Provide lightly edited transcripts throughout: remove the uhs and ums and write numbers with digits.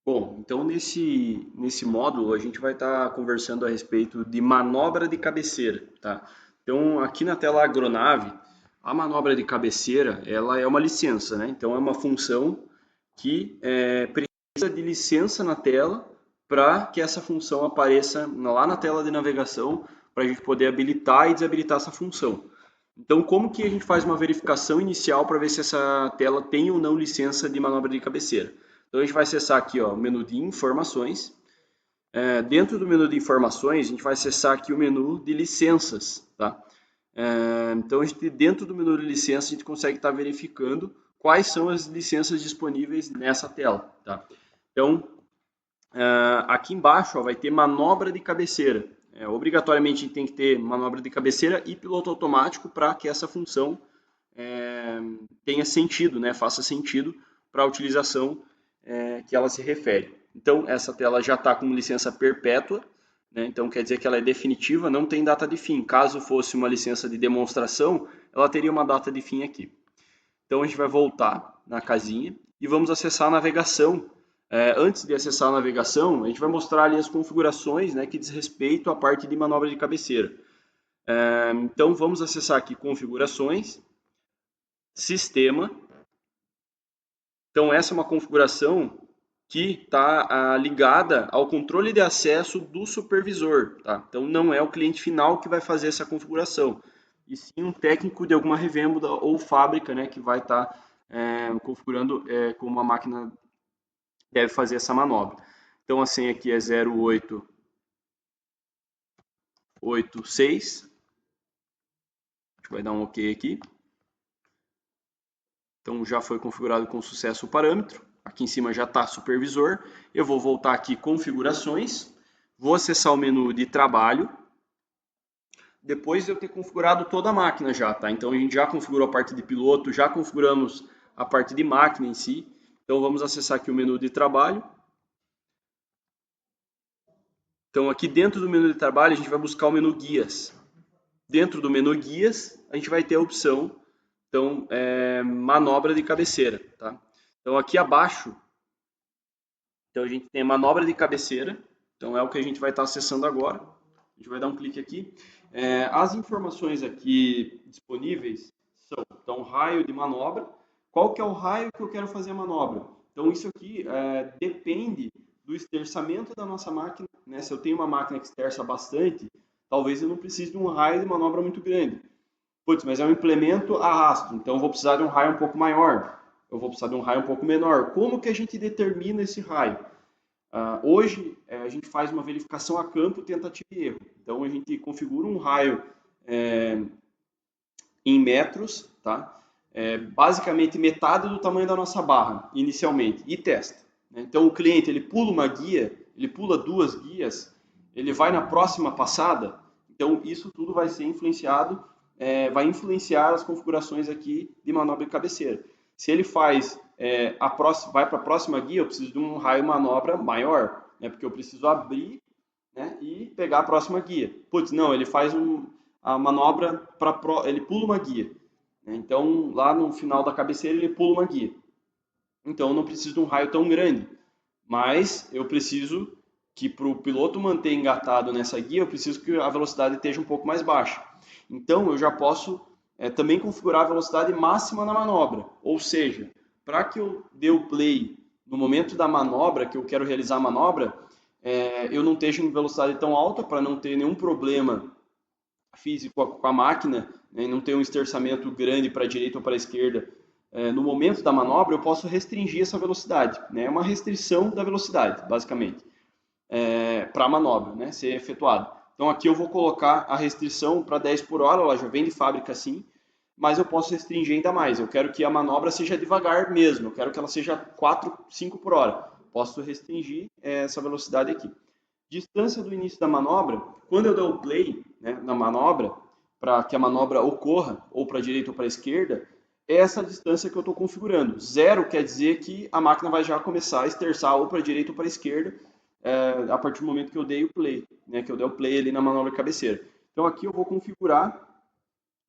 Bom, então nesse módulo a gente vai estar conversando a respeito de manobra de cabeceira, tá? Então aqui na tela Agronave, a manobra de cabeceira, ela é uma licença, né? Então é uma função que precisa de licença na tela para que essa função apareça lá na tela de navegação para a gente poder habilitar e desabilitar essa função. Então como que a gente faz uma verificação inicial para ver se essa tela tem ou não licença de manobra de cabeceira? Então a gente vai acessar aqui ó, o menu de informações. Dentro do menu de informações, a gente vai acessar aqui o menu de licenças. Tá? Então, dentro do menu de licença, a gente consegue estar verificando quais são as licenças disponíveis nessa tela. Tá? Então, aqui embaixo ó, vai ter manobra de cabeceira. Obrigatoriamente, a gente tem que ter manobra de cabeceira e piloto automático para que essa função tenha sentido, né? Faça sentido para a utilização que ela se refere. Então, essa tela já está com licença perpétua, né? Então quer dizer que ela é definitiva, não tem data de fim. Caso fosse uma licença de demonstração, ela teria uma data de fim aqui. Então a gente vai voltar na casinha e vamos acessar a navegação. Antes de acessar a navegação, a gente vai mostrar ali as configurações, né, que diz respeito à parte de manobra de cabeceira. Então vamos acessar aqui configurações, sistema. Então essa é uma configuração que está ligada ao controle de acesso do supervisor. Tá? Então não é o cliente final que vai fazer essa configuração, e sim um técnico de alguma revenda ou fábrica, né, que vai estar configurando como a máquina deve fazer essa manobra. Então a senha aqui é 0886. A gente vai dar um OK aqui. Então já foi configurado com sucesso o parâmetro. Aqui em cima já está supervisor. Eu vou voltar aqui configurações. Vou acessar o menu de trabalho. Depois de eu ter configurado toda a máquina já, tá? Então a gente já configurou a parte de piloto, já configuramos a parte de máquina em si. Então vamos acessar aqui o menu de trabalho. Então aqui dentro do menu de trabalho a gente vai buscar o menu guias. Dentro do menu guias a gente vai ter a opção então manobra de cabeceira, tá? Então aqui abaixo então a gente tem a manobra de cabeceira, então é o que a gente vai estar acessando agora. A gente vai dar um clique aqui. As informações aqui disponíveis são então raio de manobra. Qual que é o raio que eu quero fazer a manobra? Então isso aqui depende do esterçamento da nossa máquina. Né? Se eu tenho uma máquina que esterça bastante, talvez eu não precise de um raio de manobra muito grande. Putz, mas é um implemento a rastro, então eu vou precisar de um raio um pouco maior. Eu vou precisar de um raio um pouco menor. Como que a gente determina esse raio? Hoje, a gente faz uma verificação a campo, tentativa e erro. Então, a gente configura um raio em metros, tá? Basicamente metade do tamanho da nossa barra, inicialmente, e testa. Né? Então, o cliente ele pula uma guia, ele pula duas guias, ele vai na próxima passada. Então, isso tudo vai ser influenciado, vai influenciar as configurações aqui de manobra de cabeceira. Se ele faz vai para a próxima guia, eu preciso de um raio manobra maior, né? Porque eu preciso abrir, né, e pegar a próxima guia. Putz, não, ele faz a manobra ele pula uma guia. Né? Então, lá no final da cabeceira, ele pula uma guia. Então, eu não preciso de um raio tão grande. Mas eu preciso que para o piloto manter engatado nessa guia, eu preciso que a velocidade esteja um pouco mais baixa. Então, eu já posso também configurar a velocidade máxima na manobra. Ou seja, para que eu dê o play no momento da manobra, que eu quero realizar a manobra, eu não esteja em velocidade tão alta para não ter nenhum problema físico com a máquina, né, e não ter um esterçamento grande para a direita ou para a esquerda. No momento da manobra, eu posso restringir essa velocidade. Né, é uma restrição da velocidade, basicamente, para a manobra né, ser efetuada. Então aqui eu vou colocar a restrição para 10 por hora, ela já vem de fábrica assim, mas eu posso restringir ainda mais. Eu quero que a manobra seja devagar mesmo, eu quero que ela seja 4, 5 por hora. Posso restringir essa velocidade aqui. Distância do início da manobra, quando eu dou o play né, na manobra, para que a manobra ocorra, ou para a direita ou para a esquerda, é essa distância que eu estou configurando. Zero quer dizer que a máquina vai já começar a esterçar ou para a direita ou para a esquerda, a partir do momento que eu dei o play, né, que eu dei o play ali na manobra cabeceira. Então aqui eu vou configurar,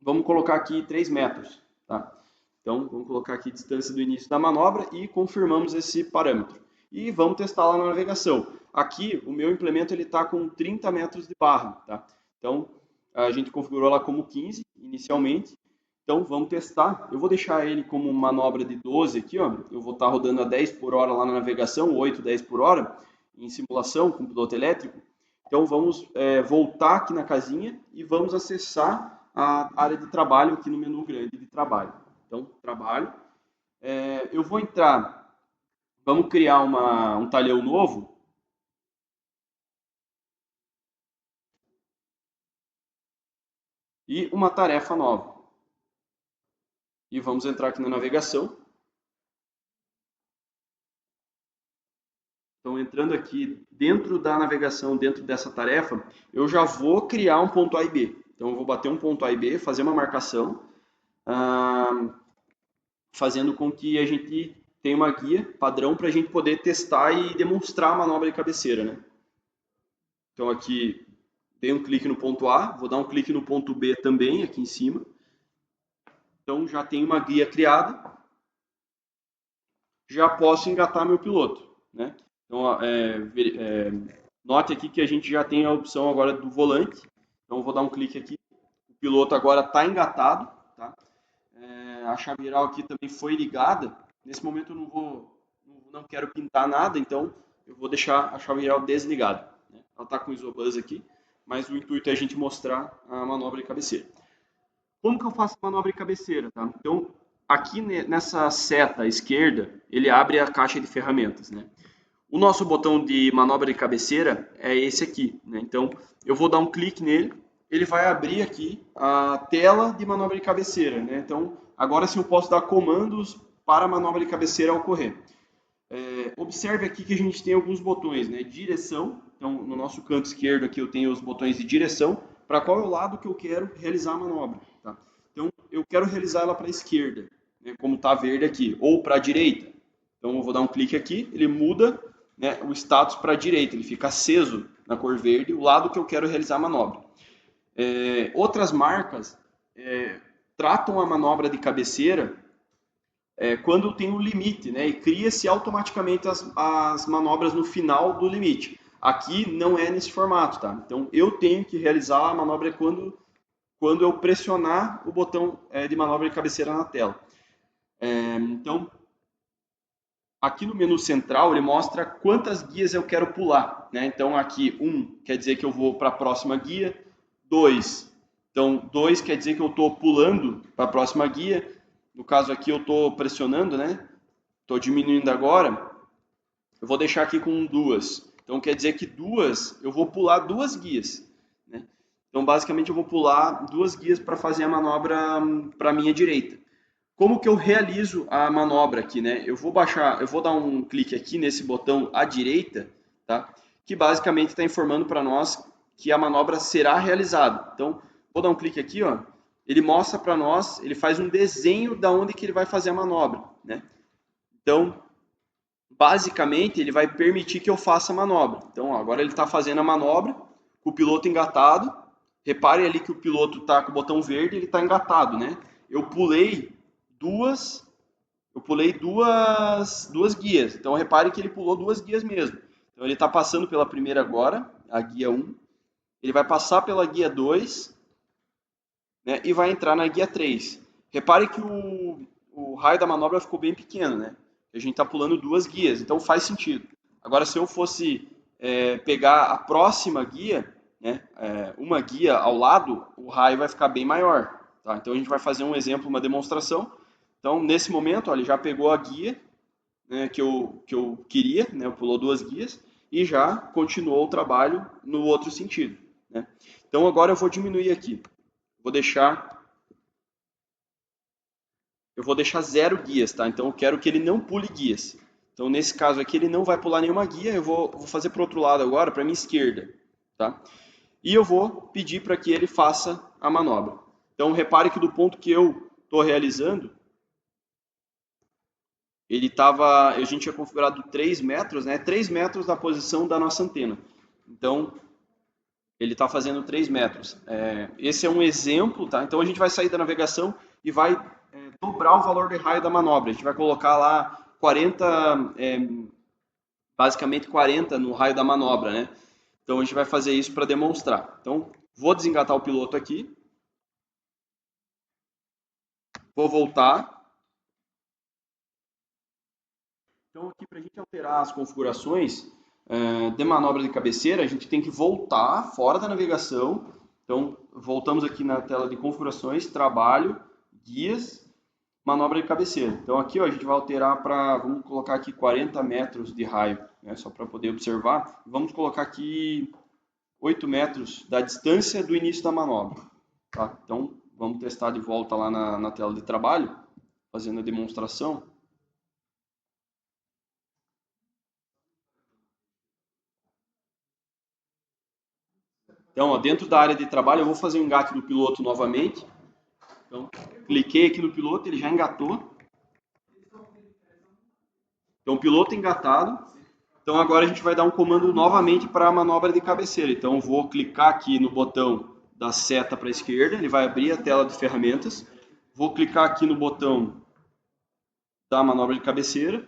vamos colocar aqui 3 metros. Tá? Então vamos colocar aqui a distância do início da manobra e confirmamos esse parâmetro. e vamos testar lá na navegação. Aqui, o meu implemento está com 30 metros de barra, tá? Então, a gente configurou lá como 15 inicialmente. Então, vamos testar. Eu vou deixar ele como manobra de 12 aqui, ó. Eu vou estar rodando a 10 por hora lá na navegação, 8, 10 por hora, em simulação com piloto elétrico. Então, vamos voltar aqui na casinha e vamos acessar a área de trabalho aqui no menu grande de trabalho. Então, trabalho. Eu vou entrar, vamos criar um talhão novo. E uma tarefa nova. E vamos entrar aqui na navegação. Então, entrando aqui dentro da navegação, dentro dessa tarefa, eu já vou criar um ponto A e B. Então, eu vou bater um ponto A e B, fazer uma marcação, fazendo com que a gente tenha uma guia padrão para a gente poder testar e demonstrar a manobra de cabeceira, né? Então, aqui, dei um clique no ponto A, vou dar um clique no ponto B também, aqui em cima. Então, já tem uma guia criada, já posso engatar meu piloto, né? Então, note aqui que a gente já tem a opção agora do volante. Então, eu vou dar um clique aqui. O piloto agora está engatado, tá? A chaveral aqui também foi ligada. Nesse momento eu não quero pintar nada, então eu vou deixar a chaveral desligada, né? Ela está com o isobus aqui, mas o intuito é a gente mostrar a manobra de cabeceira. Como que eu faço a manobra de cabeceira, tá? Então, aqui nessa seta esquerda, ele abre a caixa de ferramentas, né? O nosso botão de manobra de cabeceira é esse aqui, né? Então, eu vou dar um clique nele, ele vai abrir aqui a tela de manobra de cabeceira, né? Então, agora sim eu posso dar comandos para a manobra de cabeceira ocorrer. Observe aqui que a gente tem alguns botões, né? Direção, então no nosso canto esquerdo aqui eu tenho os botões de direção, para qual é o lado que eu quero realizar a manobra, tá? Então, eu quero realizar ela para a esquerda, né? Como está verde aqui, ou para a direita. Então, eu vou dar um clique aqui, ele muda, né, o status para a direita, ele fica aceso na cor verde, o lado que eu quero realizar a manobra. Outras marcas tratam a manobra de cabeceira quando tem um limite, né, e cria-se automaticamente as manobras no final do limite. Aqui não é nesse formato, tá? Então, eu tenho que realizar a manobra quando eu pressionar o botão de manobra de cabeceira na tela. Então, aqui no menu central, ele mostra quantas guias eu quero pular, né? Então, aqui, 1 quer dizer que eu vou para a próxima guia, 2. Então, 2 quer dizer que eu estou pulando para a próxima guia. No caso aqui, eu estou pressionando, né? Estou diminuindo agora. Eu vou deixar aqui com 2. Então, quer dizer que 2, eu vou pular 2 guias, né? Então, basicamente, eu vou pular 2 guias para fazer a manobra para a minha direita. Como que eu realizo a manobra aqui, né? Eu vou dar um clique aqui nesse botão à direita, tá? Que basicamente está informando para nós que a manobra será realizada. Então, vou dar um clique aqui, ó. Ele mostra para nós, ele faz um desenho da onde que ele vai fazer a manobra, né? Então, basicamente, ele vai permitir que eu faça a manobra. Então, ó, agora ele está fazendo a manobra, com o piloto engatado. Repare ali que o piloto está com o botão verde, ele está engatado, né? Eu pulei duas guias. Então, repare que ele pulou 2 guias mesmo. Então, ele está passando pela primeira agora, a guia 1. Ele vai passar pela guia 2, né, e vai entrar na guia 3. Repare que o raio da manobra ficou bem pequeno, né? A gente está pulando 2 guias, então faz sentido. Agora, se eu fosse pegar a próxima guia, né, uma guia ao lado, o raio vai ficar bem maior. Tá? Então, a gente vai fazer um exemplo, uma demonstração. Então, nesse momento, ó, ele já pegou a guia, né, que eu queria, né, pulou 2 guias, e já continuou o trabalho no outro sentido, né? Então, agora eu vou diminuir aqui. Vou deixar 0 guias, tá? Então, eu quero que ele não pule guias. Então, nesse caso aqui, ele não vai pular nenhuma guia. Eu vou fazer para o outro lado agora, para a minha esquerda, tá? E eu vou pedir para que ele faça a manobra. Então, repare que do ponto que eu estou realizando, a gente tinha configurado 3 metros, né? 3 metros da posição da nossa antena. Então, ele está fazendo 3 metros. Esse é um exemplo, tá? Então, a gente vai sair da navegação e vai dobrar o valor de raio da manobra. A gente vai colocar lá 40 basicamente 40 no raio da manobra, né? Então a gente vai fazer isso para demonstrar. Então vou desengatar o piloto aqui, vou voltar. Então aqui para a gente alterar as configurações de manobra de cabeceira, a gente tem que voltar fora da navegação. Então voltamos aqui na tela de configurações, trabalho, guias, manobra de cabeceira. Então aqui ó, a gente vai alterar para, vamos colocar aqui 40 metros de raio, né, só para poder observar. Vamos colocar aqui 8 metros da distância do início da manobra. Tá? Então vamos testar de volta lá na tela de trabalho, fazendo a demonstração. Então, ó, dentro da área de trabalho, eu vou fazer o engate do piloto novamente. Então, cliquei aqui no piloto, ele já engatou. Então, o piloto engatado. Então, agora a gente vai dar um comando novamente para a manobra de cabeceira. Então, vou clicar aqui no botão da seta para a esquerda, ele vai abrir a tela de ferramentas. Vou clicar aqui no botão da manobra de cabeceira.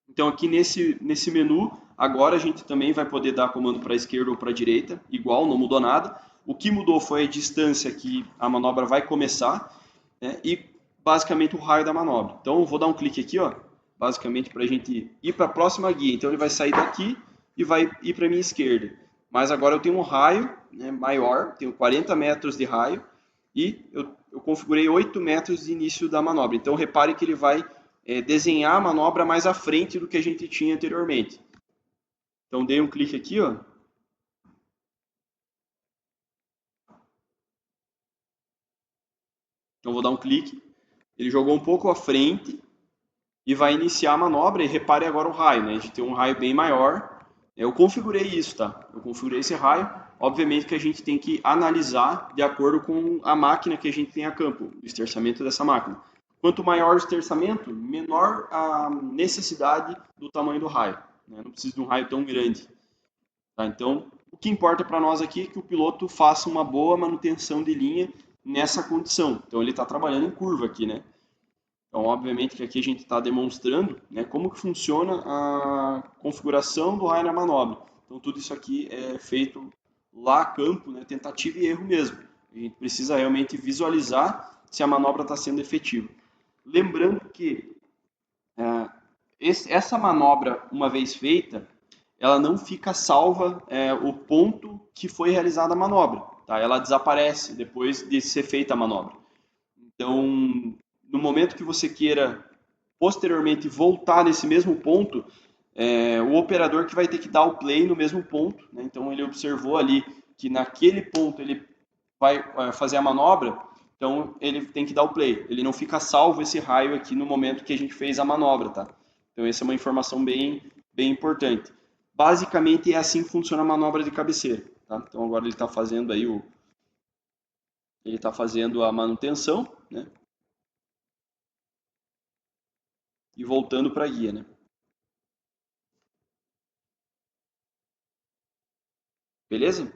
Então, aqui nesse menu, agora a gente também vai poder dar comando para a esquerda ou para a direita, igual, não mudou nada. O que mudou foi a distância que a manobra vai começar, né, e basicamente o raio da manobra. Então, eu vou dar um clique aqui, ó, basicamente para a gente ir para a próxima guia. Então, ele vai sair daqui e vai ir para a minha esquerda. Mas agora eu tenho um raio, né, maior, tenho 40 metros de raio e eu configurei 8 metros de início da manobra. Então, repare que ele vai desenhar a manobra mais à frente do que a gente tinha anteriormente. Então, dei um clique aqui, ó. Então, vou dar um clique. Ele jogou um pouco à frente e vai iniciar a manobra. E repare agora o raio, né? A gente tem um raio bem maior. Eu configurei isso, tá? Eu configurei esse raio. Obviamente que a gente tem que analisar de acordo com a máquina que a gente tem a campo, o esterçamento dessa máquina. Quanto maior o esterçamento, menor a necessidade do tamanho do raio, né? Não precisa de um raio tão grande. Tá? Então, o que importa para nós aqui é que o piloto faça uma boa manutenção de linha nessa condição. Então, ele está trabalhando em curva aqui, né? Então, obviamente que aqui a gente está demonstrando, né, como que funciona a configuração do raio na manobra. Então, tudo isso aqui é feito lá a campo, né, tentativa e erro mesmo. A gente precisa realmente visualizar se a manobra está sendo efetiva. Lembrando que essa manobra, uma vez feita, ela não fica salva o ponto que foi realizada a manobra. Tá? Ela desaparece depois de ser feita a manobra. Então, no momento que você queira posteriormente voltar nesse mesmo ponto, o operador que vai ter que dar o play no mesmo ponto. Né? Então, ele observou ali que naquele ponto ele vai fazer a manobra, então ele tem que dar o play. Ele não fica salvo esse raio aqui no momento que a gente fez a manobra. Tá? Então, essa é uma informação bem importante. Basicamente, é assim que funciona a manobra de cabeceira. Tá? Então, agora ele está fazendo aí ele está fazendo a manutenção, né? E voltando para a guia, né? Beleza?